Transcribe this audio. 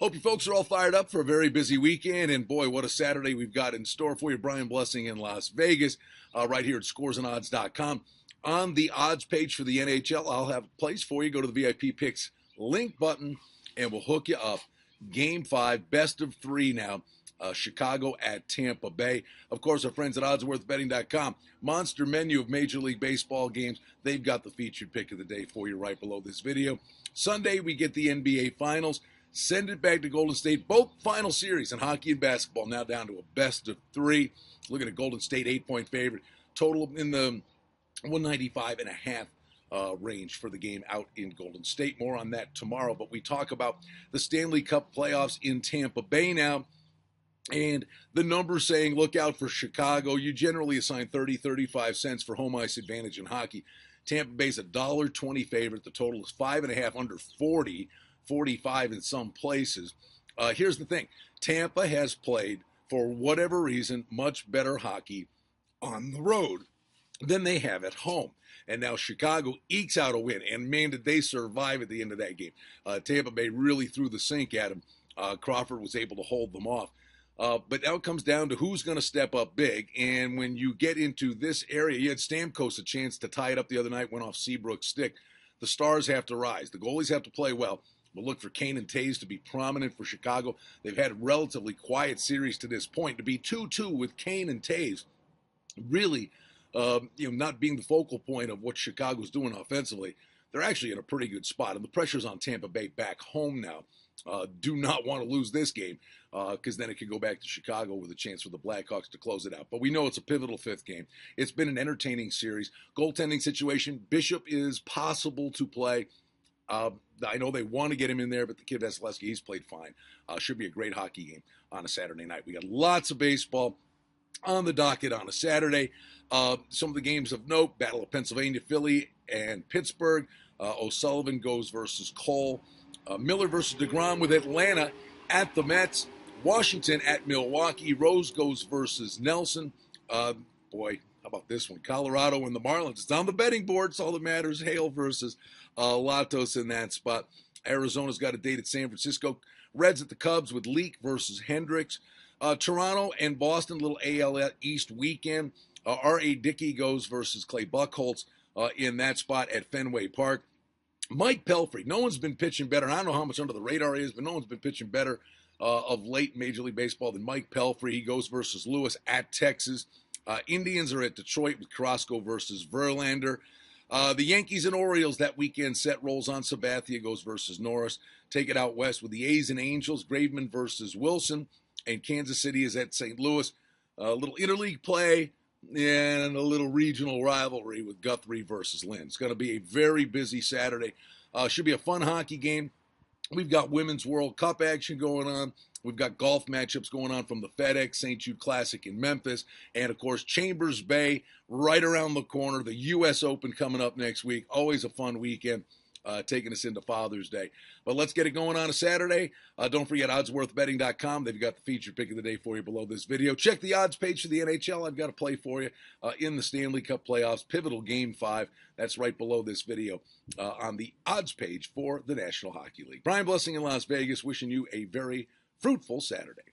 Hope you folks are all fired up for a very busy weekend. And boy, what a Saturday we've got in store for you. Brian Blessing in Las Vegas, right here at scoresandodds.com. On the odds page for the NHL, I'll have a place for you. Go to the VIP Picks link button, and we'll hook you up. Game 5, best of 3 now. Chicago at Tampa Bay. Of course, our friends at oddsworthbetting.com. Monster menu of Major League Baseball games. They've got the featured pick of the day for you right below this video. Sunday, we get the NBA Finals. Send it back to Golden State. Both final series in hockey and basketball now down to a best of 3. Looking at Golden State, 8-point favorite. Total in the 195.5 range for the game out in Golden State. More on that tomorrow. But we talk about the Stanley Cup playoffs in Tampa Bay now. And the numbers saying look out for Chicago. You generally assign 30, 35 cents for home ice advantage in hockey. Tampa Bay's $1.20 favorite. The total is 5.5 under 40, 45 in some places. Here's the thing. Tampa has played, for whatever reason, much better hockey on the road than they have at home. And now Chicago ekes out a win. And man, did they survive at the end of that game. Tampa Bay really threw the sink at them. Crawford was able to hold them off. But now it comes down to who's going to step up big. And when you get into this area, you had Stamkos a chance to tie it up the other night, went off Seabrook's stick. The stars have to rise. The goalies have to play well. We'll look for Kane and Toews to be prominent for Chicago. They've had a relatively quiet series to this point. To be 2-2 with Kane and Toews, really, not being the focal point of what Chicago's doing offensively, they're actually in a pretty good spot. And the pressure's on Tampa Bay back home now. Do not want to lose this game because then it could go back to Chicago with a chance for the Blackhawks to close it out. But we know it's a pivotal 5th game. It's been an entertaining series. Goaltending situation, Bishop is possible to play. I know they want to get him in there, but the kid Vasilevsky, he's played fine. Should be a great hockey game on a Saturday night. We got lots of baseball on the docket on a Saturday. Some of the games of note, Battle of Pennsylvania, Philly, and Pittsburgh. O'Sullivan goes versus Cole. Miller versus DeGrom with Atlanta at the Mets. Washington at Milwaukee. Rose goes versus Nelson. Boy, how about this one? Colorado and the Marlins. It's on the betting board. It's all that matters. Hale versus Latos in that spot. Arizona's got a date at San Francisco. Reds at the Cubs with Leake versus Hendricks. Toronto and Boston, little AL East weekend. R.A. Dickey goes versus Clay Buchholz in that spot at Fenway Park. Mike Pelfrey, no one's been pitching better. I don't know how much under the radar he is, but no one's been pitching better of late in Major League Baseball than Mike Pelfrey. He goes versus Lewis at Texas. Indians are at Detroit with Carrasco versus Verlander. The Yankees and Orioles, that weekend set rolls on. Sabathia goes versus Norris. Take it out west with the A's and Angels. Graveman versus Wilson. And Kansas City is at St. Louis. A little interleague play and a little regional rivalry with Guthrie versus Lynn. It's going to be a very busy Saturday. Should be a fun hockey game. We've got Women's World Cup action going on. We've got golf matchups going on from the FedEx St. Jude Classic in Memphis. And, of course, Chambers Bay right around the corner. The U.S. Open coming up next week. Always a fun weekend. Taking us into Father's Day. But let's get it going on a Saturday. Don't forget oddsworthbetting.com. They've got the featured pick of the day for you below this video. Check the odds page for the NHL. I've got a play for you in the Stanley Cup playoffs. Pivotal Game 5. That's right below this video on the odds page for the National Hockey League. Brian Blessing in Las Vegas, wishing you a very fruitful Saturday.